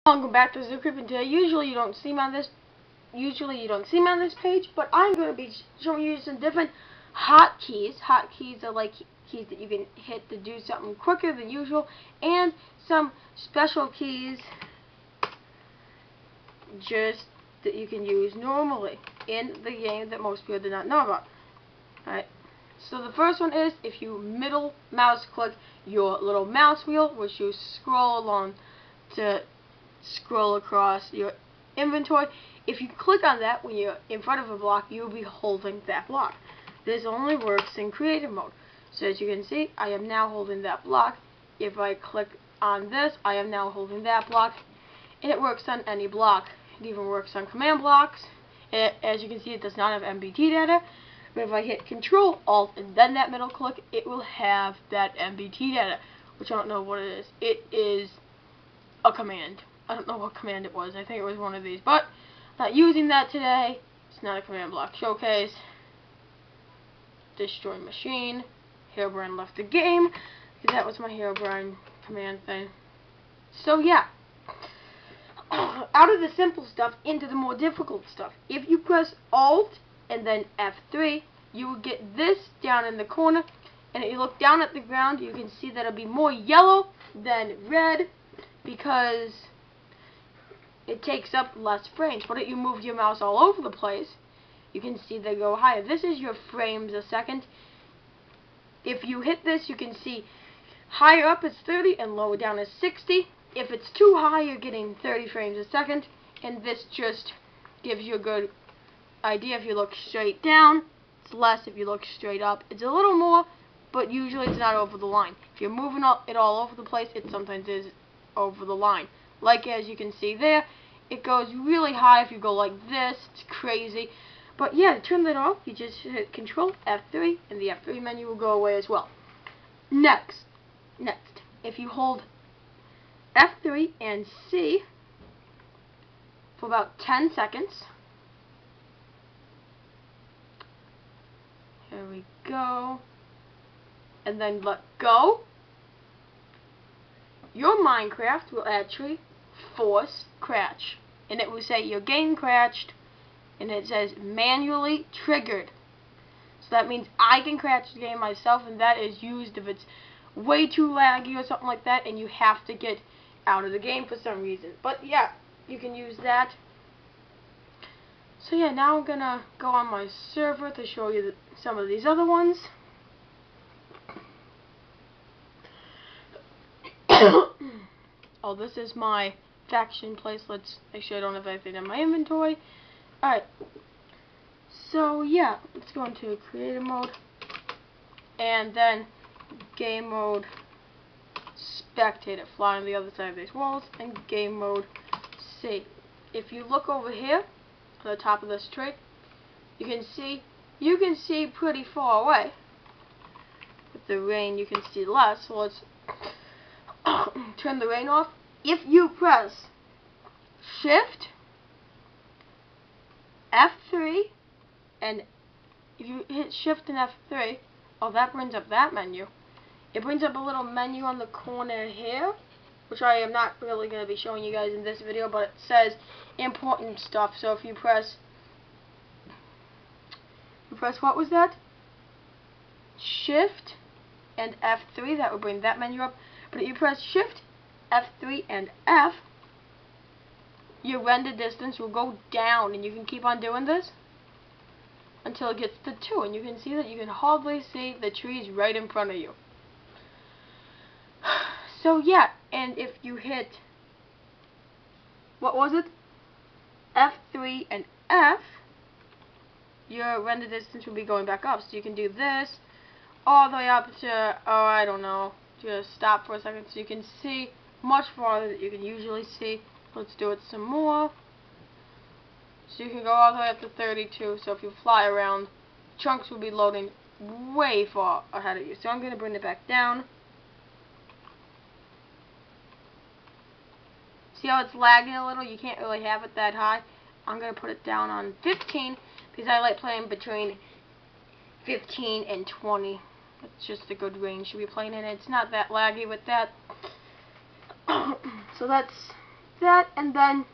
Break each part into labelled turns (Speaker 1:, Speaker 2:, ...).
Speaker 1: Welcome back to Zoocrypt, and today usually you don't see me on this page, but I'm going to be showing you some different hotkeys. Hotkeys are like keys that you can hit to do something quicker than usual, and some special keys just that you can use normally in the game that most people do not know about. Alright, so the first one is if you middle mouse click your little mouse wheel, which you scroll along to scroll across your inventory. If you click on that when you're in front of a block, you'll be holding that block. This only works in creative mode. So as you can see, I am now holding that block. If I click on this, I am now holding that block. And it works on any block. It even works on command blocks. As you can see, it does not have MBT data. But if I hit Control, Alt, and then that middle click, it will have that MBT data, which I don't know what it is. It is a command. I don't know what command it was. I think it was one of these. But I'm not using that today. It's not a command block. Showcase. Destroy machine. Herobrine left the game. That was my Herobrine command thing. So yeah. Out of the simple stuff into the more difficult stuff. If you press Alt and then F3, you will get this down in the corner. And if you look down at the ground, you can see that it'll be more yellow than red, because it takes up less frames. But if you move your mouse all over the place, you can see they go higher. This is your frames a second. If you hit this, you can see higher up it's 30 and lower down is 60. If it's too high, you're getting 30 frames a second. And this just gives you a good idea. If you look straight down, it's less. If you look straight up, it's a little more, but usually it's not over the line. If you're moving it all over the place, it sometimes is over the line. Like as you can see there, it goes really high if you go like this. It's crazy. But yeah, to turn that off, you just hit Control F3 and the F3 menu will go away as well. Next, if you hold F3 and C for about 10 seconds. Here we go. And then let go. Your Minecraft will actually force crash, and it will say your game crashed, and it says manually triggered. So that means I can crash the game myself, and that is used if it's way too laggy or something like that and you have to get out of the game for some reason. But yeah, you can use that. So yeah, now I'm gonna go on my server to show you some of these other ones. Oh, this is my faction place. Let's make sure I don't have anything in my inventory. Alright. So yeah, let's go into creative mode. And then game mode spectator. Fly on the other side of these walls. And game mode C. If you look over here on the top of this tree, you can see pretty far away. With the rain you can see less. So let's turn the rain off. If you press Shift F3 and if you hit Shift and F3, oh, that brings up that menu. It brings up a little menu on the corner here, which I am not really going to be showing you guys in this video, but it says important stuff. So if you press what was that? Shift and F3, that will bring that menu up. But if you press Shift, F3, and F, your render distance will go down, and you can keep on doing this until it gets to 2, and you can see that you can hardly see the trees right in front of you. So yeah, and if you hit, what was it? F3 and F, your render distance will be going back up. So you can do this all the way up to, oh, I don't know, just stop for a second so you can see much farther than you can usually see. Let's do it some more. So you can go all the way up to 32. So if you fly around, chunks will be loading way far ahead of you. So I'm going to bring it back down. See how it's lagging a little? You can't really have it that high. I'm going to put it down on 15 because I like playing between 15 and 20. It's just a good range to be playing in. It's not that laggy with that. So that's that, and then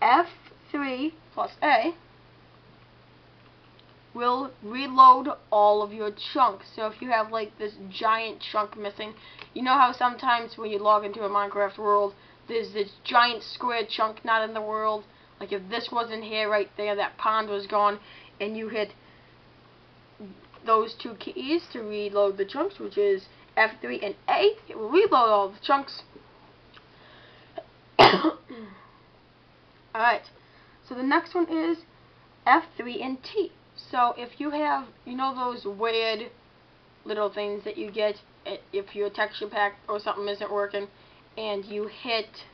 Speaker 1: F3 plus A will reload all of your chunks. So if you have like this giant chunk missing, you know how sometimes when you log into a Minecraft world, there's this giant square chunk not in the world. Like if this wasn't here right there, that pond was gone, and you hit those two keys to reload the chunks, which is F3 and A, it will reload all the chunks. Alright, so the next one is F3 and T. So if you have, you know those weird little things that you get if your texture pack or something isn't working, and you hit,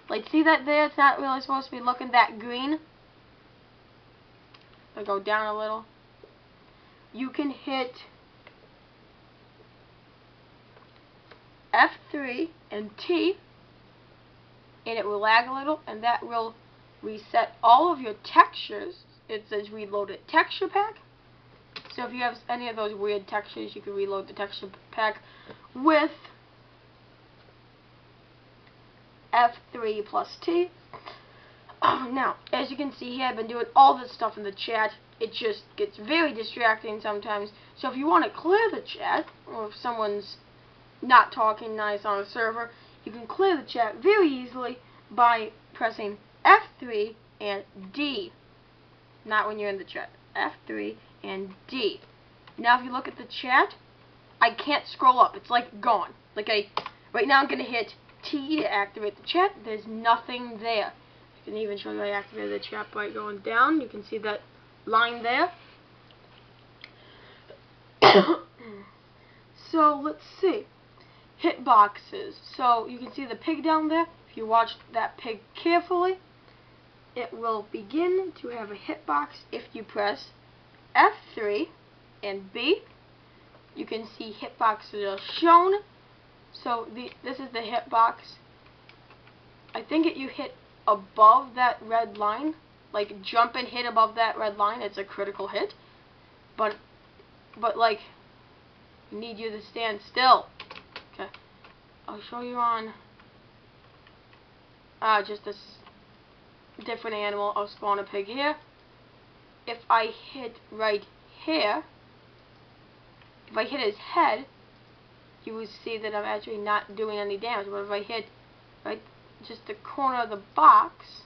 Speaker 1: like, see that there? It's not really supposed to be looking that green. I'll go down a little. You can hit F3 and T, and it will lag a little, and that will reset all of your textures. It says reloaded texture pack. So if you have any of those weird textures, you can reload the texture pack with F3 plus T. Now, as you can see here, I've been doing all this stuff in the chat. It just gets very distracting sometimes. So if you want to clear the chat, or if someone's not talking nice on a server, you can clear the chat very easily by pressing F3 and D. Not when you're in the chat. F3 and D. Now if you look at the chat, I can't scroll up. It's like gone. Right now I'm going to hit T to activate the chat. There's nothing there. I can even show you I activated the chat by going down. You can see that line there. So let's see. Hitboxes. So you can see the pig down there. If you watch that pig carefully, it will begin to have a hitbox if you press F3 and B. You can see hitboxes are shown. So this is the hitbox. I think you hit above that red line, like jump and hit above that red line, it's a critical hit. But like, I need you to stand still. Okay, I'll show you on just this different animal. I'll spawn a pig here. If I hit right here, if I hit his head, you will see that I'm actually not doing any damage. But if I hit right just the corner of the box,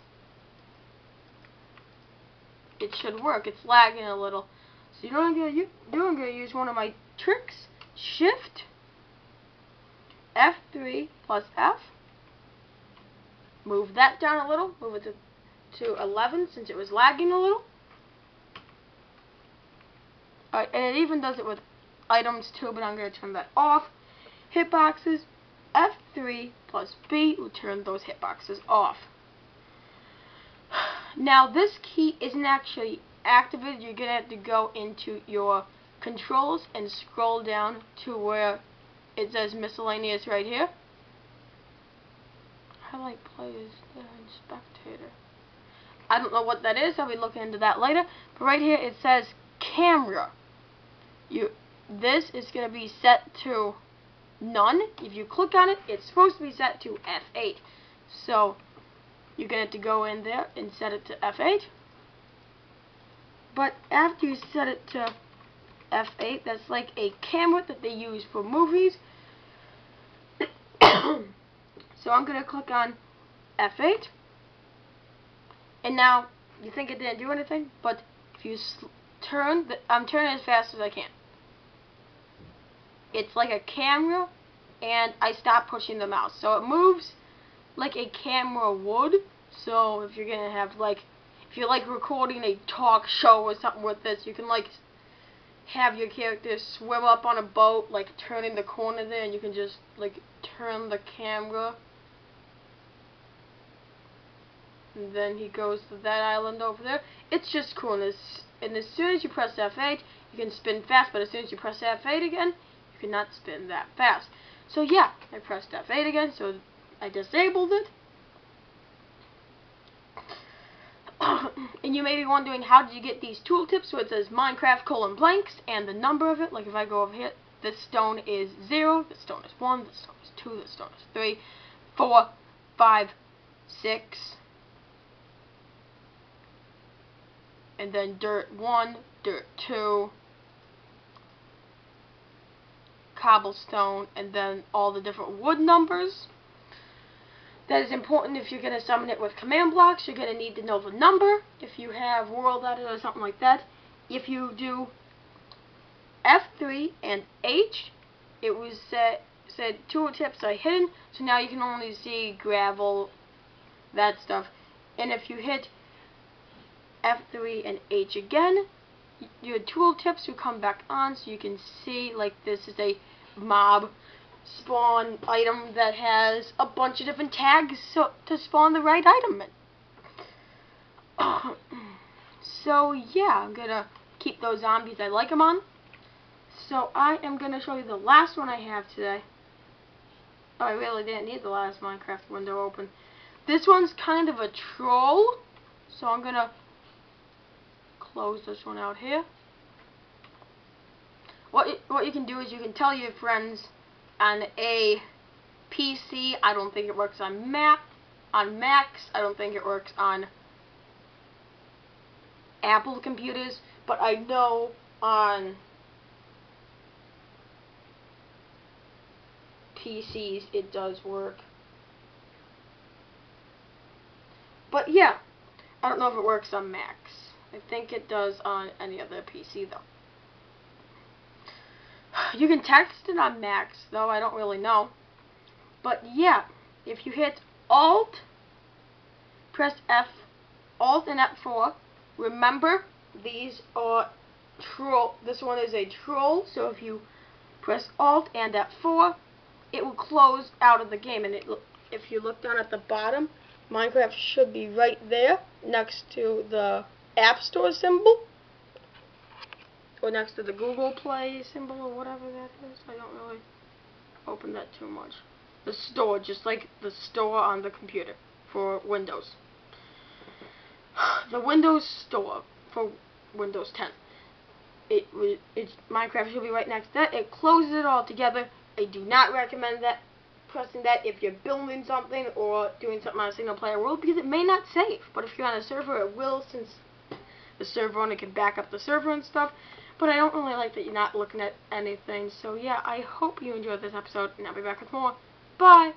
Speaker 1: it should work. It's lagging a little. So you know what I'm going to do? I'm going to use one of my tricks. Shift F3 plus F. Move that down a little. Move it to 11 since it was lagging a little. Alright, and it even does it with items too, but I'm going to turn that off. Hitboxes, F3 plus B will turn those hitboxes off. Now this key isn't actually activated. You're going to have to go into your controls and scroll down to where it says miscellaneous right here. Highlight players and spectator. I don't know what that is. I'll be looking into that later. But right here it says camera. This is going to be set to none. If you click on it, it's supposed to be set to F8. So you're going to have to go in there and set it to F8. But after you set it to F8, that's like a camera that they use for movies. So I'm going to click on F8. And now, you think it didn't do anything, but if you turn, I'm turning as fast as I can. It's like a camera, and I stop pushing the mouse. So it moves like a camera would. So if you're going to have if you're recording a talk show or something with this, you can have your character swim up on a boat, turning the corner there, and you can just turn the camera. And then he goes to that island over there. It's just cool. And as soon as you press F8, you can spin fast, but as soon as you press F8 again, you cannot spin that fast. So yeah, I pressed F8 again, so I disabled it. And you may be wondering, how did you get these tooltips? So it says Minecraft : blanks and the number of it. Like if I go over here, This stone is 0, this stone is 1, this stone is 2, this stone is 3, 4, 5, 6, and then dirt 1, dirt 2, cobblestone, and then all the different wood numbers. That is important if you're going to summon it with command blocks. You're going to need to know the number if you have world editor or something like that. If you do F3 and H, it was said tooltips are hidden, so now you can only see gravel, that stuff. And if you hit F3 and H again, your tooltips will come back on, so you can see, like, this is a mob spawn item that has a bunch of different tags to spawn the right item in. So yeah, I'm gonna keep those zombies I like them on. So I am gonna show you the last one I have today. Oh, I really didn't need the last Minecraft window open. This one's kind of a troll, so I'm gonna close this one out here. What you can do is you can tell your friends on a PC. I don't think it works on Macs. I don't think it works on Apple computers, but I know on PCs it does work. But yeah, I don't know if it works on Macs. I think it does on any other PC though. You can text it on Macs though, I don't really know. But yeah, if you hit Alt, press Alt and F4. Remember, these are troll. This one is a troll, so if you press Alt and F4, it will close out of the game. And if you look down at the bottom, Minecraft should be right there next to the App Store symbol, or next to the Google Play symbol, or whatever that is. I don't really open that too much. The store, just like the store on the computer for Windows. The Windows Store for Windows 10. Minecraft should be right next to that. It closes it all together. I do not recommend pressing that if you're building something or doing something on a single player world, because it may not save. But if you're on a server, it will, since the server owner can back up the server and stuff. But I don't really like that you're not looking at anything. So yeah, I hope you enjoyed this episode, and I'll be back with more. Bye!